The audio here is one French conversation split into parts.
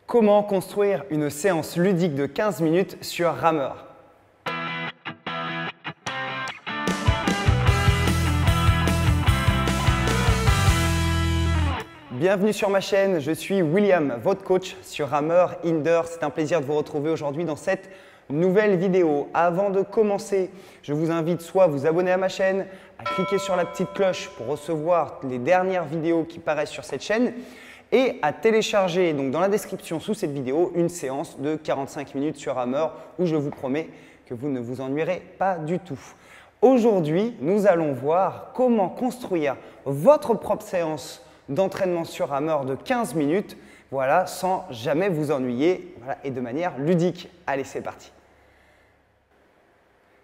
Comment construire une séance ludique de 15 minutes sur rameur? Bienvenue sur ma chaîne, je suis William, votre coach sur rameur Hinder. C'est un plaisir de vous retrouver aujourd'hui dans cette nouvelle vidéo. Avant de commencer, je vous invite soit à vous abonner à ma chaîne, à cliquer sur la petite cloche pour recevoir les dernières vidéos qui paraissent sur cette chaîne et à télécharger donc dans la description sous cette vidéo une séance de 45 minutes sur rameur où je vous promets que vous ne vous ennuierez pas du tout. Aujourd'hui, nous allons voir comment construire votre propre séance d'entraînement sur rameur de 15 minutes, voilà, sans jamais vous ennuyer, voilà, et de manière ludique. Allez, c'est parti.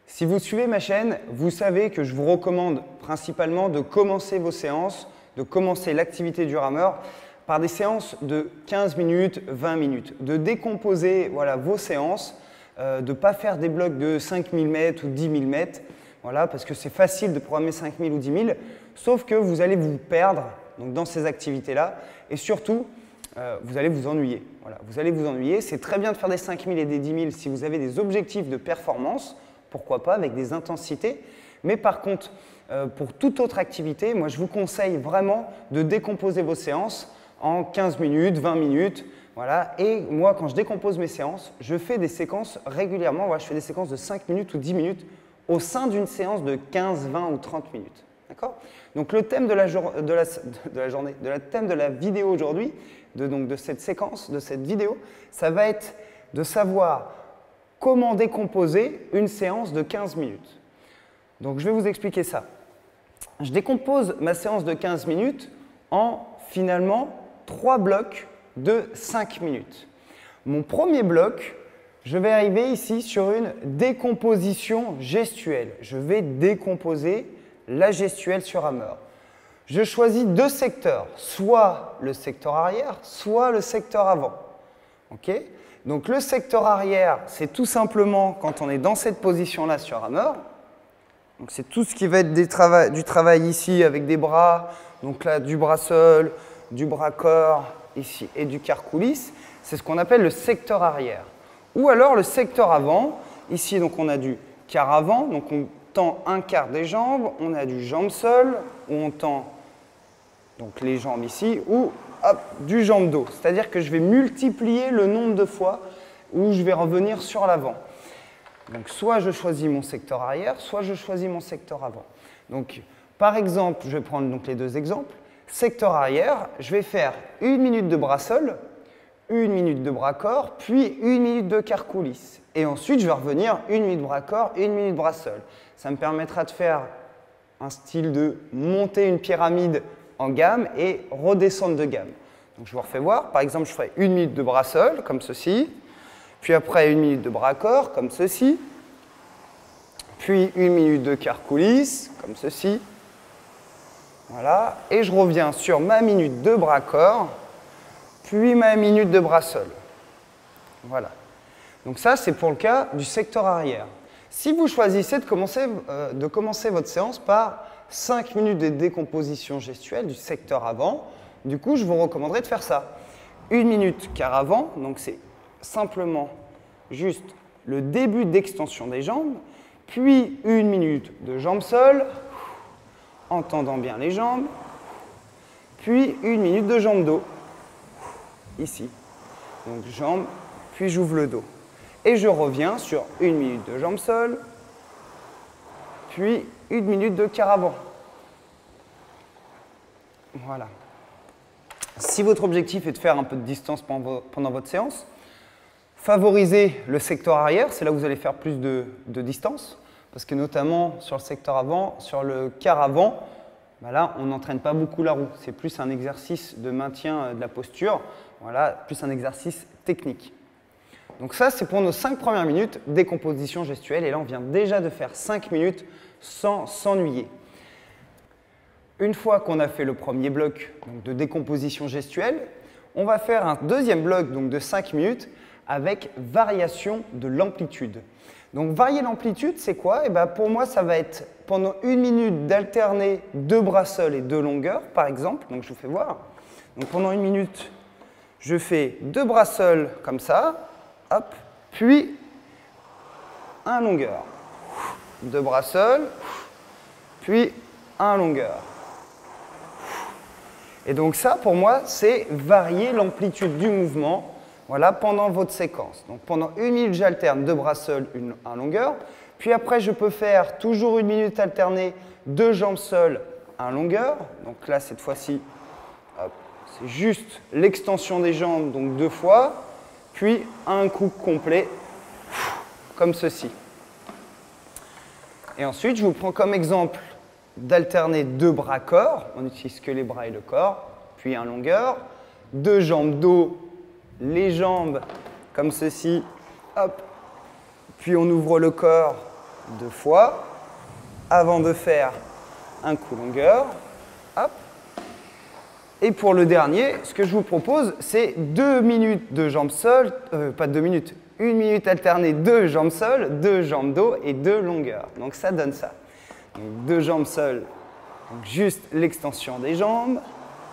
Si vous suivez ma chaîne, vous savez que je vous recommande principalement de commencer vos séances, de commencer l'activité du rameur par des séances de 15 minutes, 20 minutes, de décomposer voilà, vos séances, de ne pas faire des blocs de 5000 mètres ou 10 000 mètres, voilà, parce que c'est facile de programmer 5000 ou 10 000, sauf que vous allez vous perdre donc, dans ces activités-là et surtout, vous allez vous ennuyer. Voilà, vous allez vous ennuyer. C'est très bien de faire des 5000 et des 10 000 si vous avez des objectifs de performance, pourquoi pas, avec des intensités, mais par contre, pour toute autre activité, moi je vous conseille vraiment de décomposer vos séances en 15 minutes, 20 minutes, voilà. Et moi, quand je décompose mes séances, je fais des séquences régulièrement, voilà, je fais des séquences de 5 minutes ou 10 minutes au sein d'une séance de 15, 20 ou 30 minutes. D'accord ? Donc le thème de la journée, thème de la vidéo aujourd'hui, de cette séquence, de cette vidéo, ça va être de savoir comment décomposer une séance de 15 minutes. Donc je vais vous expliquer ça. Je décompose ma séance de 15 minutes en finalement 3 blocs de 5 minutes. Mon premier bloc, je vais arriver ici sur une décomposition gestuelle. Je vais décomposer la gestuelle sur rameur. Je choisis 2 secteurs, soit le secteur arrière, soit le secteur avant. Okay ? Donc le secteur arrière, c'est tout simplement quand on est dans cette position-là sur rameur. Donc c'est tout ce qui va être du travail ici avec des bras, donc là du bras seul, du bras corps ici et du quart coulisse. C'est ce qu'on appelle le secteur arrière. Ou alors le secteur avant, ici donc on a du quart avant, donc on tend un quart des jambes, on a du jambe seule, où on tend donc les jambes ici, ou hop, du jambe dos. C'est-à-dire que je vais multiplier le nombre de fois où je vais revenir sur l'avant. Donc soit je choisis mon secteur arrière, soit je choisis mon secteur avant. Donc par exemple, je vais prendre donc les 2 exemples. Secteur arrière, je vais faire 1 minute de bras seul, 1 minute de bras corps, puis 1 minute de quart coulisse. Et ensuite, je vais revenir 1 minute bras corps, 1 minute bras seul. Ça me permettra de faire un style de monter une pyramide en gamme et redescendre de gamme. Donc je vous refais voir. Par exemple, je ferai 1 minute de bras seul, comme ceci. Puis après, 1 minute de bras corps, comme ceci. Puis 1 minute de quart coulisse, comme ceci. Voilà. Et je reviens sur ma minute de bras corps, puis ma minute de bras seul. Voilà. Donc ça, c'est pour le cas du secteur arrière. Si vous choisissez de commencer votre séance par 5 minutes de décomposition gestuelle du secteur avant, du coup, je vous recommanderais de faire ça. 1 minute quart avant, donc c'est simplement juste le début d'extension des jambes, puis 1 minute de jambes seules, en tendant bien les jambes, puis 1 minute de jambes dos, ici. Donc jambes, puis j'ouvre le dos. Et je reviens sur 1 minute de jambes seules, puis 1 minute de quart avant. Voilà. Si votre objectif est de faire un peu de distance pendant votre séance, favorisez le secteur arrière, c'est là où vous allez faire plus de distance, parce que notamment sur le secteur avant, sur le quart avant, ben là, on n'entraîne pas beaucoup la roue. C'est plus un exercice de maintien de la posture, voilà, plus un exercice technique. Donc ça, c'est pour nos 5 premières minutes, décomposition gestuelle. Et là, on vient déjà de faire 5 minutes sans s'ennuyer. Une fois qu'on a fait le premier bloc donc, de décomposition gestuelle, on va faire un deuxième bloc donc, de 5 minutes avec variation de l'amplitude. Donc varier l'amplitude, c'est quoi? Et ben, pour moi, ça va être pendant 1 minute d'alterner 2 bras seuls et 2 longueurs, par exemple. Donc je vous fais voir. Donc pendant 1 minute, Je fais 2 bras seuls comme ça, hop, puis un longueur. 2 bras seuls, puis un longueur. Et donc ça, pour moi, c'est varier l'amplitude du mouvement, voilà, pendant votre séquence. Donc pendant 1 minute, j'alterne 2 bras seuls, un longueur. Puis après, je peux faire toujours 1 minute alternée, 2 jambes seules, un longueur. Donc là, cette fois-ci, c'est juste l'extension des jambes, donc 2 fois. Puis un coup complet, comme ceci. Et ensuite, je vous prends comme exemple d'alterner 2 bras corps, on n'utilise que les bras et le corps, puis un longueur, 2 jambes dos, les jambes comme ceci, hop, puis on ouvre le corps 2 fois, avant de faire un coup longueur, hop. Et pour le dernier, ce que je vous propose, c'est 2 minutes de jambes seules, pas 2 minutes, 1 minute alternée, 2 jambes seules, 2 jambes dos et 2 longueurs. Donc ça donne ça. Donc 2 jambes seules, donc juste l'extension des jambes,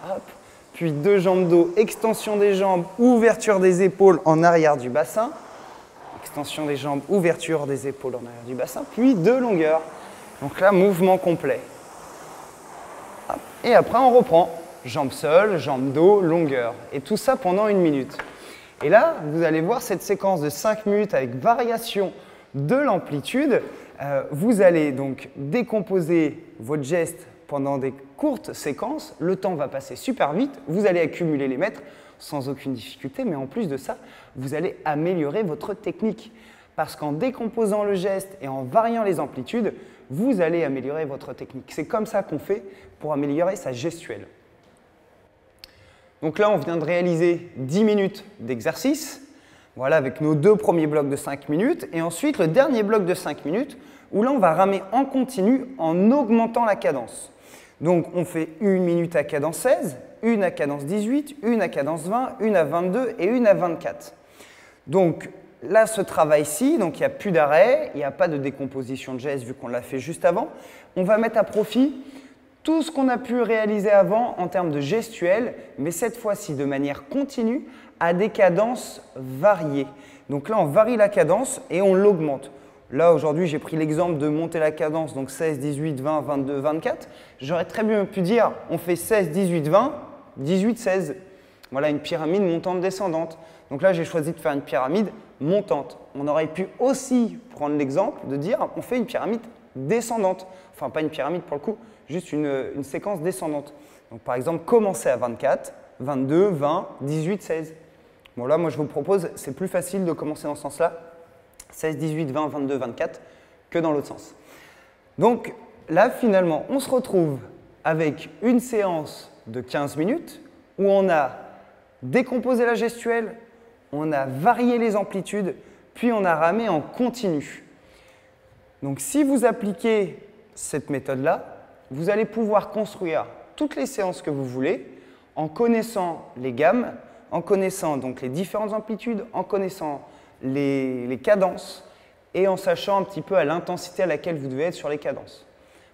hop. Puis 2 jambes dos, extension des jambes, ouverture des épaules en arrière du bassin, extension des jambes, ouverture des épaules en arrière du bassin, puis 2 longueurs. Donc là, mouvement complet. Hop. Et après, on reprend. Jambes seules, jambes dos, longueur. Et tout ça pendant 1 minute. Et là, vous allez voir cette séquence de 5 minutes avec variation de l'amplitude. Vous allez donc décomposer votre geste pendant des courtes séquences. Le temps va passer super vite. Vous allez accumuler les mètres sans aucune difficulté. Mais en plus de ça, vous allez améliorer votre technique. Parce qu'en décomposant le geste et en variant les amplitudes, vous allez améliorer votre technique. C'est comme ça qu'on fait pour améliorer sa gestuelle. Donc là, on vient de réaliser 10 minutes d'exercice, voilà, avec nos 2 premiers blocs de 5 minutes, et ensuite le dernier bloc de 5 minutes, où là, on va ramer en continu en augmentant la cadence. Donc, on fait 1 minute à cadence 16, 1 à cadence 18, 1 à cadence 20, 1 à 22 et 1 à 24. Donc là, ce travail-ci, donc il n'y a plus d'arrêt, il n'y a pas de décomposition de geste vu qu'on l'a fait juste avant. On va mettre à profit tout ce qu'on a pu réaliser avant en termes de gestuelle, mais cette fois-ci de manière continue à des cadences variées. Donc là, on varie la cadence et on l'augmente. Là, aujourd'hui, j'ai pris l'exemple de monter la cadence, donc 16, 18, 20, 22, 24. J'aurais très bien pu dire, on fait 16, 18, 20, 18, 16. Voilà, une pyramide montante-descendante. Donc là, j'ai choisi de faire une pyramide montante. On aurait pu aussi prendre l'exemple de dire, on fait une pyramide descendante. Enfin, pas une pyramide pour le coup, juste une séquence descendante. Donc par exemple, commencer à 24, 22, 20, 18, 16. Bon là, moi je vous propose, c'est plus facile de commencer dans ce sens-là, 16, 18, 20, 22, 24, que dans l'autre sens. Donc là, finalement, on se retrouve avec une séance de 15 minutes où on a décomposé la gestuelle, on a varié les amplitudes, puis on a ramé en continu. Donc si vous appliquez cette méthode-là, vous allez pouvoir construire toutes les séances que vous voulez en connaissant les gammes, en connaissant donc les différentes amplitudes, en connaissant les cadences et en sachant un petit peu à l'intensité à laquelle vous devez être sur les cadences.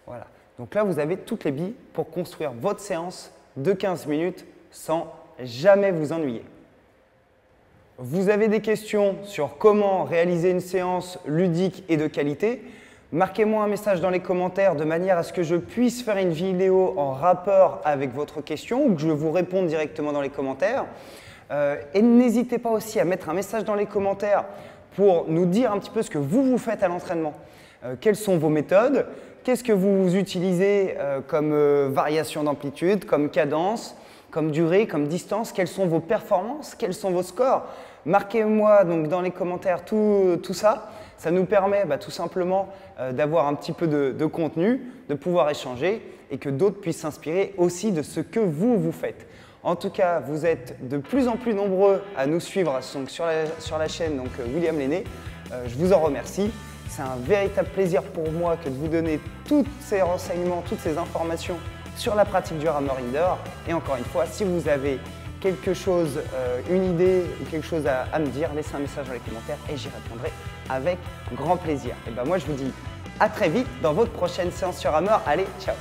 Voilà. Donc là, vous avez toutes les billes pour construire votre séance de 15 minutes sans jamais vous ennuyer. Vous avez des questions sur comment réaliser une séance ludique et de qualité? Marquez-moi un message dans les commentaires de manière à ce que je puisse faire une vidéo en rapport avec votre question ou que je vous réponde directement dans les commentaires. Et n'hésitez pas aussi à mettre un message dans les commentaires pour nous dire un petit peu ce que vous faites à l'entraînement. Quelles sont vos méthodes? Qu'est-ce que vous utilisez comme variation d'amplitude, comme cadence, comme durée, comme distance? Quelles sont vos performances? Quels sont vos scores? Marquez-moi donc dans les commentaires tout ça. Ça nous permet tout simplement d'avoir un petit peu de contenu, de pouvoir échanger et que d'autres puissent s'inspirer aussi de ce que vous faites. En tout cas, vous êtes de plus en plus nombreux à nous suivre donc, sur la chaîne donc, William Lenné. Je vous en remercie. C'est un véritable plaisir pour moi que de vous donner tous ces renseignements, toutes ces informations sur la pratique du rameur indoor. Et encore une fois, si vous avez quelque chose, une idée ou quelque chose à me dire, laissez un message dans les commentaires et j'y répondrai avec grand plaisir. Et ben moi, je vous dis à très vite dans votre prochaine séance sur rameur. Allez, ciao!